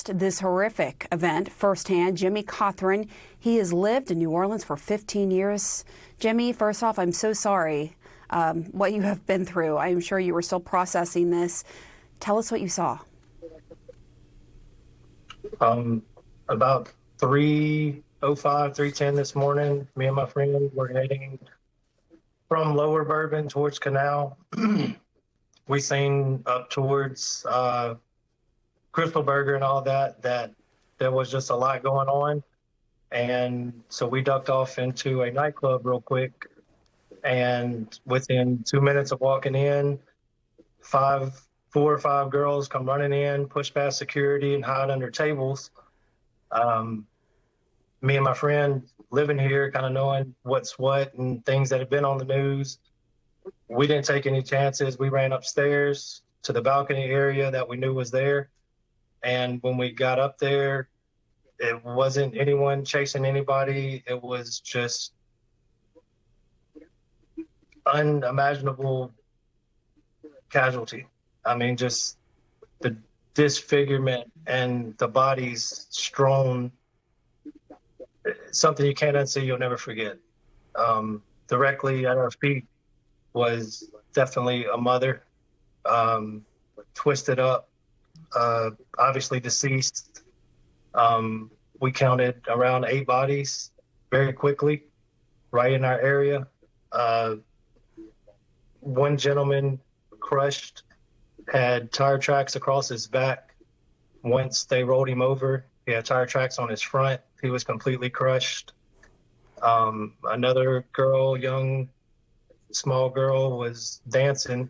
witnessed this horrific event firsthand. Jimmy Cothran, he has lived in New Orleans for 15 years. Jimmy, first off, I'm so sorry what you have been through. I'm sure you were still processing this. Tell us what you saw. About 3:05, 3:10 this morning, me and my friend were heading from Lower Bourbon towards Canal. We seen up towards Crystal Burger and all that there was just a lot going on. And so we ducked off into a nightclub real quick. And within 2 minutes of walking in, 4 or 5 girls come running in, push past security and hide under tables. Me and my friend living here, kind of knowing what's what and things that have been on the news, we didn't take any chances. We ran upstairs to the balcony area that we knew was there. And when we got up there, it wasn't anyone chasing anybody. It was just unimaginable casualty. I mean, just the disfigurement and the bodies strewn, something you can't unsee, you'll never forget. Directly at our feet was definitely a mother, twisted up, obviously deceased. We counted around 8 bodies very quickly, right in our area. One gentleman crushed, had tire tracks across his back. Once they rolled him over, he had tire tracks on his front. He was completely crushed. Another girl, small girl, was dancing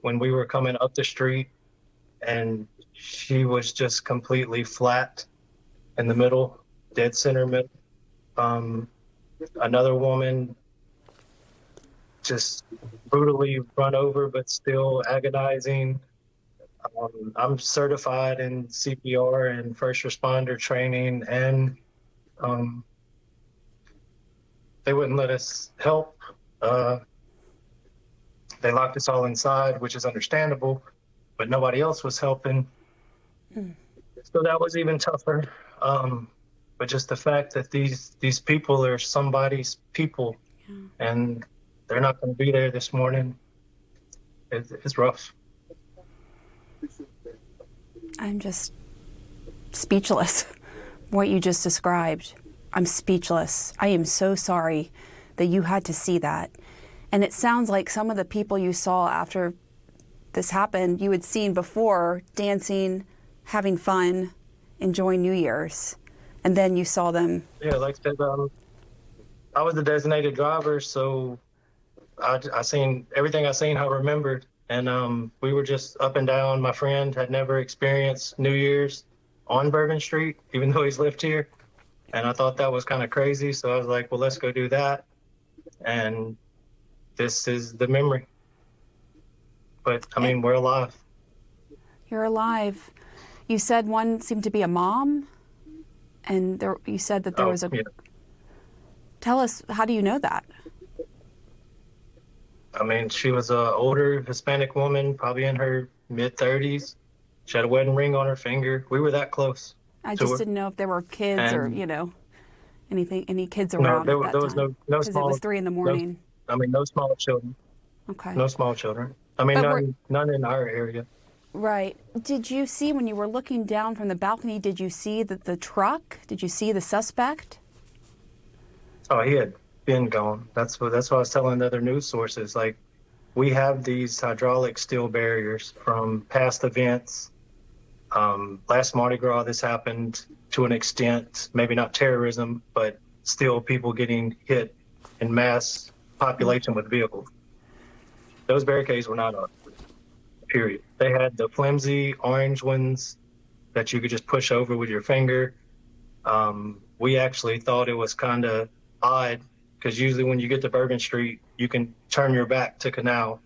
when we were coming up the street, and she was just completely flat in the middle, dead center middle. Another woman just brutally run over, but still agonizing. I'm certified in CPR and first responder training, and they wouldn't let us help. They locked us all inside, which is understandable, but nobody else was helping. So that was even tougher. But just the fact that these people are somebody's people, and they're not going to be there this morning, it's rough. I'm just speechless. What you just described, I'm speechless. I am so sorry that you had to see that. And it sounds like some of the people you saw after this happened, you had seen before, dancing, having fun, enjoying New Year's. And then you saw them. Yeah, like I said, I was the designated driver, so I seen everything I seen, I remembered. And we were just up and down. My friend had never experienced New Year's on Bourbon Street, even though he's lived here. And I thought that was kind of crazy. So I was like, well, let's go do that. And this is the memory. But, I mean, we're alive. You're alive. You said one seemed to be a mom, and you said that there was a... Yeah. Tell us, how do you know that? I mean, she was an older Hispanic woman, probably in her mid-30s. She had a wedding ring on her finger. We were that close. I just didn't know if there were kids or, any kids around. No, there was no small... Because it was 3 a.m. No small children. Okay. No small children. I mean, none in our area. Right. Did you see, when you were looking down from the balcony, did you see the truck? Did you see the suspect? Oh, he had been gone. That's what I was telling the other news sources. Like, we have these hydraulic steel barriers from past events. Last Mardi Gras, this happened to an extent, maybe not terrorism, but still people getting hit in mass population with vehicles. Those barricades were not up, period. They had the flimsy orange ones that you could just push over with your finger. We actually thought it was kind of odd, because usually when you get to Bourbon Street, you can turn your back to Canal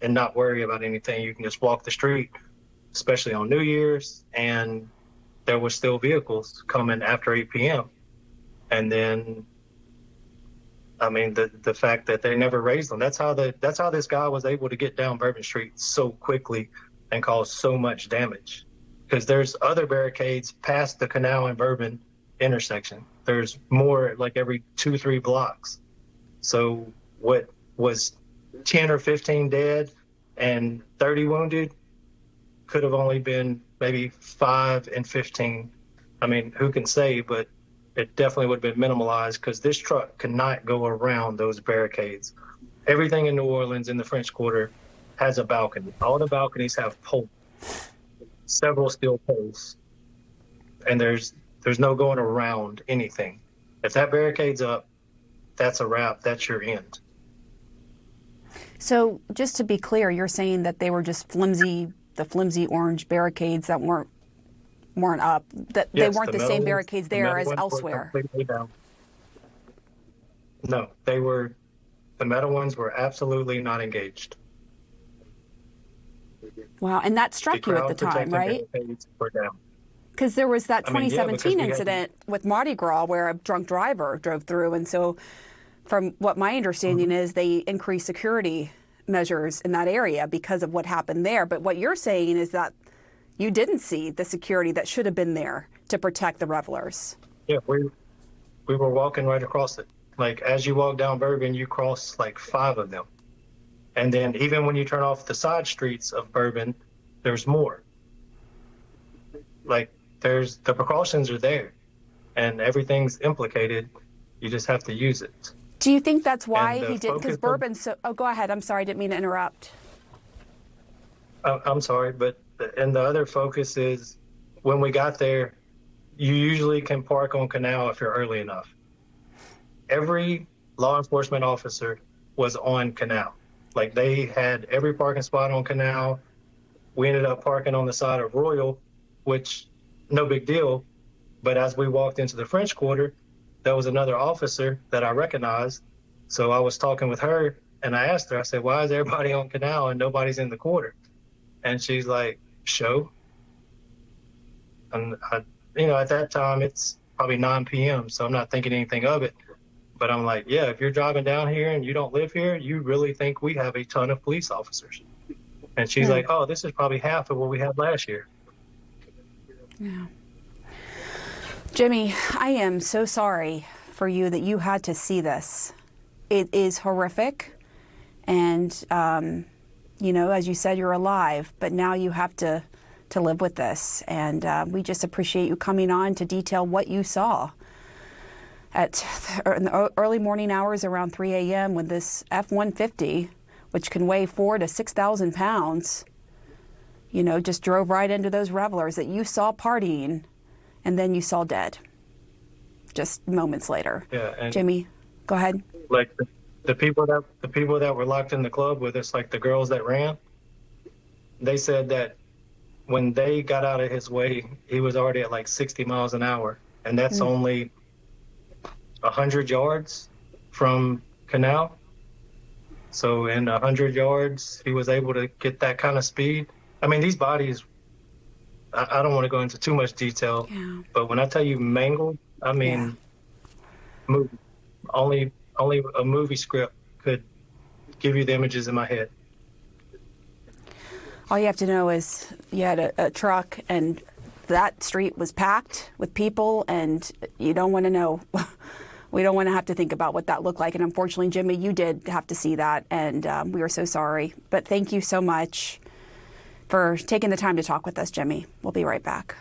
and not worry about anything. You can just walk the street, especially on New Year's, and there were still vehicles coming after 8 p.m. And then, I mean, the fact that they never raised them, that's how this guy was able to get down Bourbon Street so quickly and cause so much damage. because there's other barricades past the Canal and Bourbon intersection. There's more like every 2-3 blocks. So what was 10 or 15 dead and 30 wounded could have only been maybe 5 and 15. I mean, who can say, but it definitely would have been minimalized because this truck could not go around those barricades. Everything in New Orleans in the French Quarter has a balcony. All the balconies have poles, several steel poles, and there's no going around anything. If that barricade's up, that's a wrap. That's your end. So just to be clear, you're saying that they were just flimsy orange barricades that weren't up, that Yes, they weren't the same barricades there as elsewhere. No, the metal ones were absolutely not engaged. Wow, and that struck you at the time, right? Because there was that 2017 incident with Mardi Gras where a drunk driver drove through, and so from what my understanding is, they increased security measures in that area because of what happened there. But what you're saying is that you didn't see the security that should have been there to protect the revelers. Yeah, we were walking right across it. Like, as you walk down Bourbon, you cross like 5 of them. And then even when you turn off the side streets of Bourbon, there's more. Like, the precautions are there and everything's implicated. You just have to use it. Do you think that's why he did? Because Bourbon's so... Oh, go ahead. I'm sorry. I didn't mean to interrupt. I'm sorry, but and the other focus is when we got there, you usually can park on Canal if you're early enough. Every law enforcement officer was on Canal. Like, they had every parking spot on Canal. We ended up parking on the side of Royal, which no big deal. But as we walked into the French Quarter, there was another officer that I recognized. So I was talking with her and I asked her, I said, why is everybody on Canal and nobody's in the quarter? And she's like, show. And at that time it's probably 9 p.m. So I'm not thinking anything of it. But I'm like, yeah, if you're driving down here and you don't live here, you really think we have a ton of police officers. And she's like, oh, this is probably half of what we had last year. Yeah. Jimmy, I am so sorry for you that you had to see this. It is horrific. And, as you said, you're alive, but now you have to live with this. And we just appreciate you coming on to detail what you saw in the early morning hours around 3 a.m. when this F-150, which can weigh 4,000 to 6,000 pounds, just drove right into those revelers that you saw partying and then you saw dead just moments later. Yeah, and Jimmy, go ahead. Like the people that were locked in the club with us, like the girls that ran, they said that when they got out of his way, he was already at like 60 miles an hour. And that's only 100 yards from Canal. So in 100 yards, he was able to get that kind of speed. I mean, these bodies, I don't want to go into too much detail, but when I tell you mangled, I mean, only a movie script could give you the images in my head. All you have to know is you had a truck and that street was packed with people, and you don't want to know. We don't want to have to think about what that looked like. And unfortunately, Jimmy, you did have to see that, and we are so sorry. But thank you so much for taking the time to talk with us, Jimmy. We'll be right back.